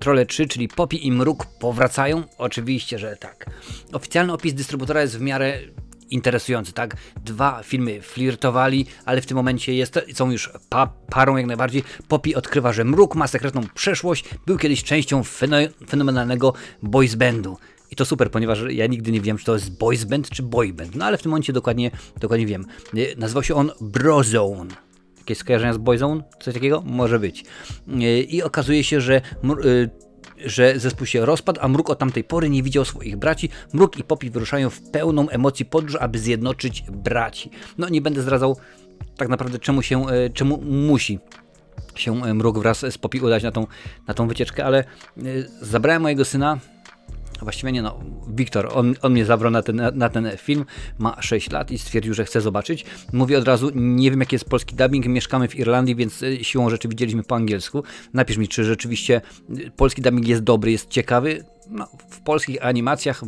Trolle 3, czyli Poppy i Mruk powracają? Oczywiście, że tak. Oficjalny opis dystrybutora jest w miarę interesujący, tak? 2 filmy flirtowali, ale w tym momencie są już parą jak najbardziej. Poppy odkrywa, że Mruk ma sekretną przeszłość, był kiedyś częścią fenomenalnego boys bandu. I to super, ponieważ ja nigdy nie wiem, czy to jest boys band, czy boy band. No ale w tym momencie dokładnie wiem. Nazywał się on Brozone. Jakieś skojarzenia z Boyzone? Coś takiego? Może być. I okazuje się, że zespół się rozpadł, a Mruk od tamtej pory nie widział swoich braci. Mruk i Poppy wyruszają w pełną emocji podróż, aby zjednoczyć braci. No nie będę zdradzał tak naprawdę czemu musi się Mruk wraz z Poppy udać na tą wycieczkę, ale zabrałem mojego syna. Właściwie nie, Wiktor, on mnie zabrał na ten film, ma 6 lat i stwierdził, że chce zobaczyć. Mówię od razu, nie wiem jaki jest polski dubbing, mieszkamy w Irlandii, więc siłą rzeczy widzieliśmy po angielsku. Napisz mi, czy rzeczywiście polski dubbing jest dobry, jest ciekawy. No, w polskich animacjach,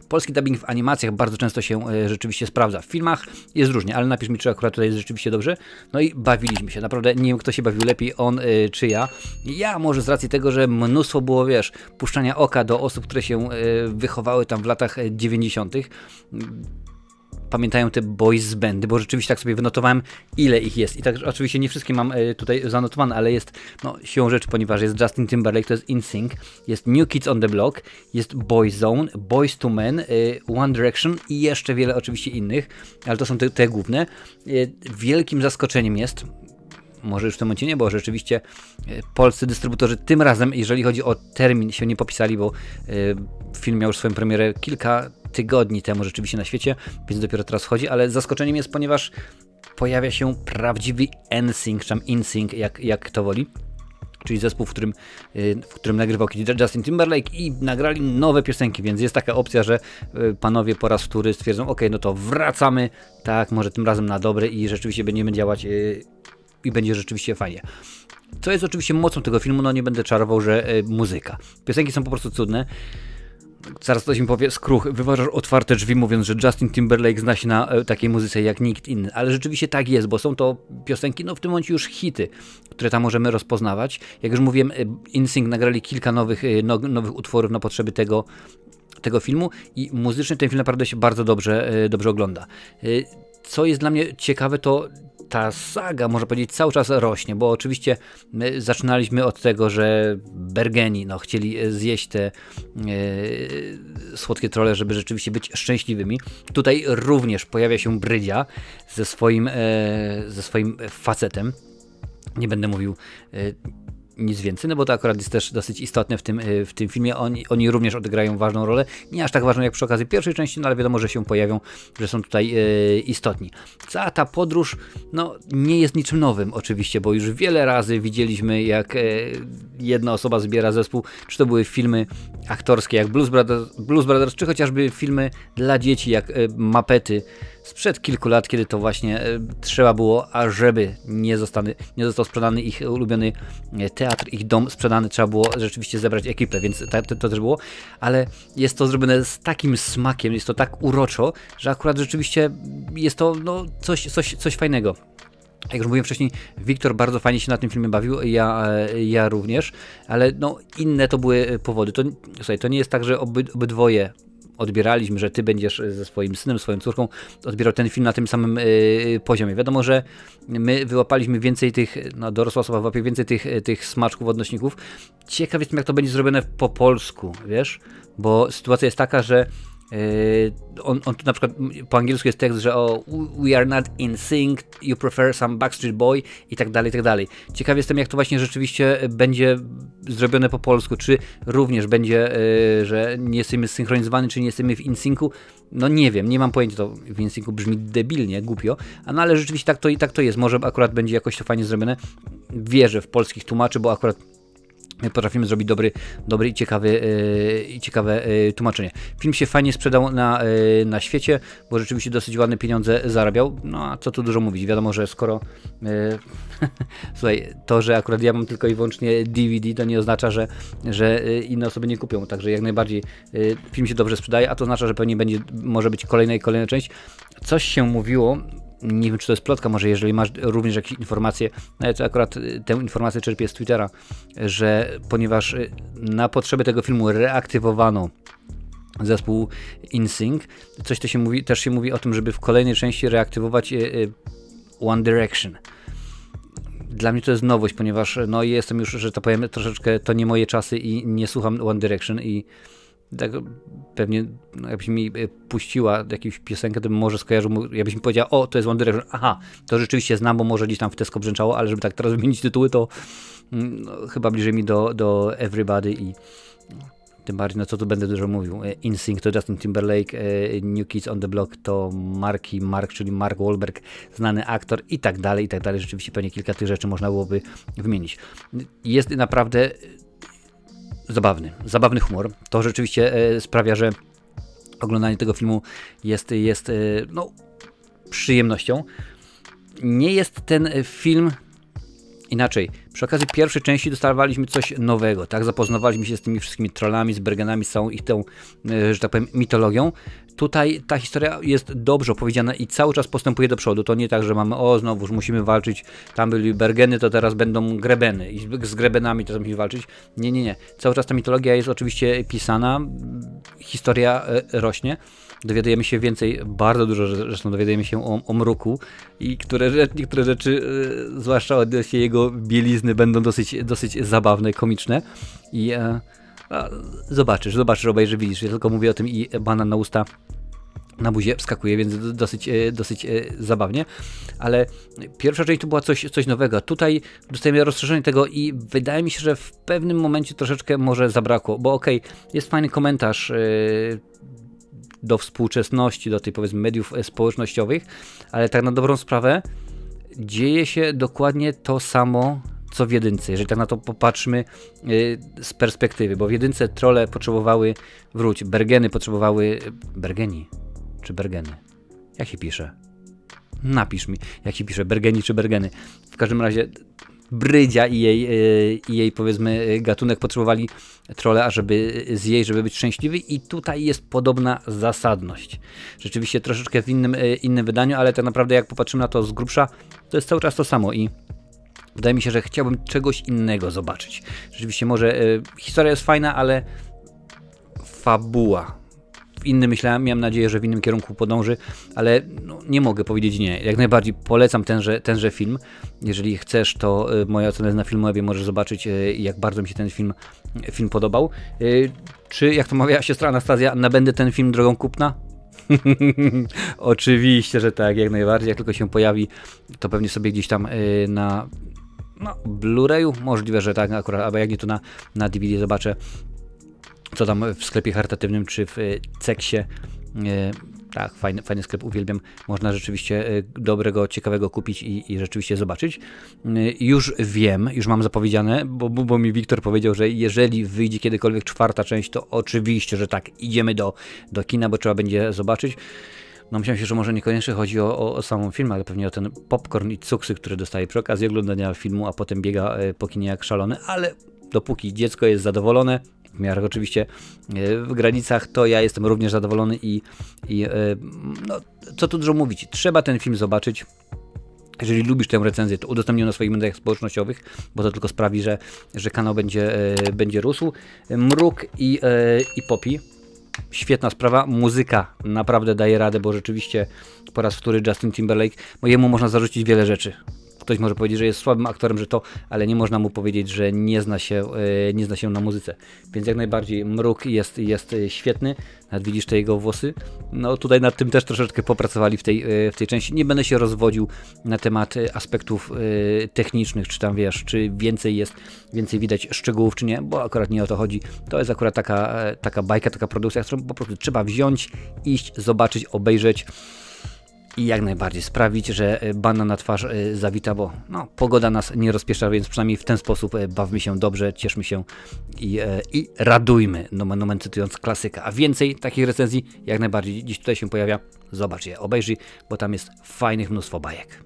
polski dubbing w animacjach bardzo często się rzeczywiście sprawdza. W filmach jest różnie, ale napisz mi, czy akurat tutaj jest rzeczywiście dobrze. No i bawiliśmy się, naprawdę nie wiem, kto się bawił lepiej, on czy ja. Ja może z racji tego, że mnóstwo było, puszczania oka do osób, które się wychowały tam w latach 90. Pamiętają te boys bandy, bo rzeczywiście tak sobie wynotowałem, ile ich jest. I tak oczywiście nie wszystkie mam tutaj zanotowane, ale jest siłą rzeczy, ponieważ jest Justin Timberlake, to jest NSYNC, jest New Kids on the Block, jest Boyzone, Boyz II Men, One Direction i jeszcze wiele oczywiście innych, ale to są te główne. Wielkim zaskoczeniem jest, może już w tym momencie nie, bo rzeczywiście polscy dystrybutorzy tym razem, jeżeli chodzi o termin, się nie popisali, bo film miał już swoją premierę kilka tygodni temu rzeczywiście na świecie, więc dopiero teraz wchodzi, ale zaskoczeniem jest, ponieważ pojawia się prawdziwy NSYNC, czy NSYNC, jak kto woli, czyli zespół, w którym nagrywał kiedyś Justin Timberlake i nagrali nowe piosenki, więc jest taka opcja, że panowie po raz wtóry stwierdzą, no to wracamy, tak, może tym razem na dobre i rzeczywiście będziemy działać i będzie rzeczywiście fajnie. Co jest oczywiście mocą tego filmu, nie będę czarował, że muzyka. Piosenki są po prostu cudne. Zaraz ktoś mi powie, skruch, wyważasz otwarte drzwi mówiąc, że Justin Timberlake zna się na takiej muzyce jak nikt inny, ale rzeczywiście tak jest, bo są to piosenki, w tym momencie już hity, które tam możemy rozpoznawać. Jak już mówiłem, NSYNC nagrali kilka nowych utworów na potrzeby tego filmu i muzycznie ten film naprawdę się bardzo dobrze ogląda. Co jest dla mnie ciekawe, to ta saga, można powiedzieć, cały czas rośnie, bo oczywiście my zaczynaliśmy od tego, że Bergeni chcieli zjeść te słodkie trolle, żeby rzeczywiście być szczęśliwymi. Tutaj również pojawia się Brydzia ze swoim facetem. Nie będę mówił nic więcej, bo to akurat jest też dosyć istotne w tym filmie. Oni również odegrają ważną rolę. Nie aż tak ważną jak przy okazji pierwszej części, ale wiadomo, że się pojawią, że są tutaj istotni. Cała ta podróż nie jest niczym nowym oczywiście, bo już wiele razy widzieliśmy, jak jedna osoba zbiera zespół, czy to były filmy aktorskie jak Blues Brothers, czy chociażby filmy dla dzieci jak Muppety sprzed kilku lat, kiedy to właśnie trzeba było, ażeby nie został sprzedany ich ulubiony teatr, ich dom sprzedany, trzeba było rzeczywiście zebrać ekipę, więc to też było, ale jest to zrobione z takim smakiem, jest to tak uroczo, że akurat rzeczywiście jest to coś fajnego. Jak już mówiłem wcześniej, Wiktor bardzo fajnie się na tym filmie bawił, ja również, ale inne to były powody. To nie jest tak, że obydwoje odbieraliśmy, że ty będziesz ze swoim synem, swoją córką odbierał ten film na tym samym poziomie. Wiadomo, że my wyłapaliśmy więcej tych, dorosła osoba wyłapie więcej tych smaczków, odnośników. Ciekaw jestem, jak to będzie zrobione po polsku, bo sytuacja jest taka, że on tu na przykład po angielsku jest tekst, że we are not in sync, you prefer some Backstreet Boy i tak dalej, i tak dalej. Ciekaw jestem, jak to właśnie rzeczywiście będzie zrobione po polsku, czy również będzie, że nie jesteśmy zsynchronizowani, czy nie jesteśmy w InSyncu. Nie wiem, nie mam pojęcia, to w InSyncu brzmi debilnie, głupio, ale rzeczywiście tak to jest, może akurat będzie jakoś to fajnie zrobione. Wierzę w polskich tłumaczy, bo akurat my potrafimy zrobić dobry i ciekawe tłumaczenie. Film się fajnie sprzedał na świecie, bo rzeczywiście dosyć ładne pieniądze zarabiał. A co tu dużo mówić, wiadomo, że skoro słuchaj, to, że akurat ja mam tylko i wyłącznie DVD, to nie oznacza, że inne osoby nie kupią, także jak najbardziej film się dobrze sprzedaje, a to oznacza, że pewnie może być kolejna część. Coś się mówiło, nie wiem, czy to jest plotka, może jeżeli masz również jakieś informacje, to akurat tę informację czerpię z Twittera, że ponieważ na potrzeby tego filmu reaktywowano zespół InSync, coś to się mówi, też się mówi o tym, żeby w kolejnej części reaktywować One Direction. Dla mnie to jest nowość, ponieważ no jestem już, że to powiem, troszeczkę to nie moje czasy i nie słucham One Direction i tak pewnie jakbyś mi puściła jakąś piosenkę, to bym może skojarzył, jakbyś mi powiedział, o, to jest One Direction, aha, to rzeczywiście znam, bo może gdzieś tam w Tesco brzęczało, ale żeby tak teraz wymienić tytuły, to no, chyba bliżej mi do Everybody i tym bardziej, no co tu będę dużo mówił. InSync to Justin Timberlake, New Kids on the Block to Mark, czyli Mark Wahlberg, znany aktor i tak dalej, i tak dalej. Rzeczywiście pewnie kilka tych rzeczy można byłoby wymienić. Jest naprawdę zabawny humor. To rzeczywiście sprawia, że oglądanie tego filmu jest no, przyjemnością. Nie jest ten film inaczej. Przy okazji pierwszej części dostawaliśmy coś nowego, tak? Zapoznawaliśmy się z tymi wszystkimi trollami, z Bergenami, z całą ich tą, że tak powiem, mitologią. Tutaj ta historia jest dobrze opowiedziana i cały czas postępuje do przodu. To nie tak, że mamy, o, znowuż musimy walczyć, tam byli Bergeny, to teraz będą Grebeny i z Grebenami teraz musimy walczyć. Nie. Cały czas ta mitologia jest oczywiście pisana, historia rośnie. Dowiadujemy się więcej, bardzo dużo zresztą dowiadujemy się o Mruku i niektóre rzeczy, zwłaszcza odnośnie jego bielizny, będą dosyć zabawne, komiczne i zobaczysz, obejrzysz, widzisz, ja tylko mówię o tym i banan na usta, na buzię wskakuje, więc dosyć zabawnie, ale pierwsza część to była coś nowego. Tutaj dostajemy rozszerzenie tego i wydaje mi się, że w pewnym momencie troszeczkę może zabrakło, bo okej, jest fajny komentarz do współczesności, do tej powiedzmy mediów społecznościowych, ale tak na dobrą sprawę dzieje się dokładnie to samo co w jedynce, jeżeli tak na to popatrzmy z perspektywy, bo w jedynce trolle potrzebowały, Bergeny potrzebowały, Bergeni czy Bergeny? Jak się pisze? Napisz mi, jak się pisze, Bergeni czy Bergeny. W każdym razie Brydzia i jej powiedzmy gatunek potrzebowali trolle, ażeby zjeść, żeby być szczęśliwy i tutaj jest podobna zasadność. Rzeczywiście troszeczkę w innym wydaniu, ale tak naprawdę jak popatrzymy na to z grubsza, to jest cały czas to samo i wydaje mi się, że chciałbym czegoś innego zobaczyć. Rzeczywiście może historia jest fajna, ale fabuła. Miałem nadzieję, że w innym kierunku podąży, ale no, nie mogę powiedzieć nie. Jak najbardziej polecam tenże film. Jeżeli chcesz, to moja ocena jest na Filmwebie, możesz zobaczyć, jak bardzo mi się ten film podobał. Czy, jak to mawiała siostra Anastazja, nabędę ten film drogą kupna? Oczywiście, że tak, jak najbardziej. Jak tylko się pojawi, to pewnie sobie gdzieś tam na Blu-rayu, możliwe, że tak akurat, albo jak nie to na DVD zobaczę, co tam w sklepie charytatywnym czy w Ceksie. Tak, fajny sklep, uwielbiam. Można rzeczywiście dobrego, ciekawego kupić i rzeczywiście zobaczyć. Już wiem, już mam zapowiedziane, bo mi Wiktor powiedział, że jeżeli wyjdzie kiedykolwiek 4. część, to oczywiście, że tak, idziemy do kina, bo trzeba będzie zobaczyć. No myślałem się, że może niekoniecznie chodzi o samą film, ale pewnie o ten popcorn i cuksy, które dostaje przy okazji oglądania filmu, a potem biega po kinie jak szalony, ale dopóki dziecko jest zadowolone, w miarę oczywiście w granicach, to ja jestem również zadowolony i no, co tu dużo mówić, trzeba ten film zobaczyć. Jeżeli lubisz tę recenzję, to udostępnij ją na swoich mediach społecznościowych, bo to tylko sprawi, że kanał będzie rósł. Mruk i Poppy. Świetna sprawa, muzyka naprawdę daje radę, bo rzeczywiście po raz wtóry Justin Timberlake, bo jemu można zarzucić wiele rzeczy. Ktoś może powiedzieć, że jest słabym aktorem, ale nie można mu powiedzieć, że nie zna się na muzyce. Więc jak najbardziej Mruk jest świetny. Nawet widzisz te jego włosy. No tutaj nad tym też troszeczkę popracowali w tej części. Nie będę się rozwodził na temat aspektów technicznych, czy tam wiesz, czy więcej widać szczegółów, czy nie, bo akurat nie o to chodzi. To jest akurat taka bajka, taka produkcja, którą po prostu trzeba wziąć, iść, zobaczyć, obejrzeć. I jak najbardziej sprawić, że banan na twarz zawita, bo no, pogoda nas nie rozpieszcza, więc przynajmniej w ten sposób bawmy się dobrze, cieszmy się i radujmy, nomen cytując klasyka. A więcej takich recenzji jak najbardziej dziś tutaj się pojawia. Zobacz je, obejrzyj, bo tam jest fajnych mnóstwo bajek.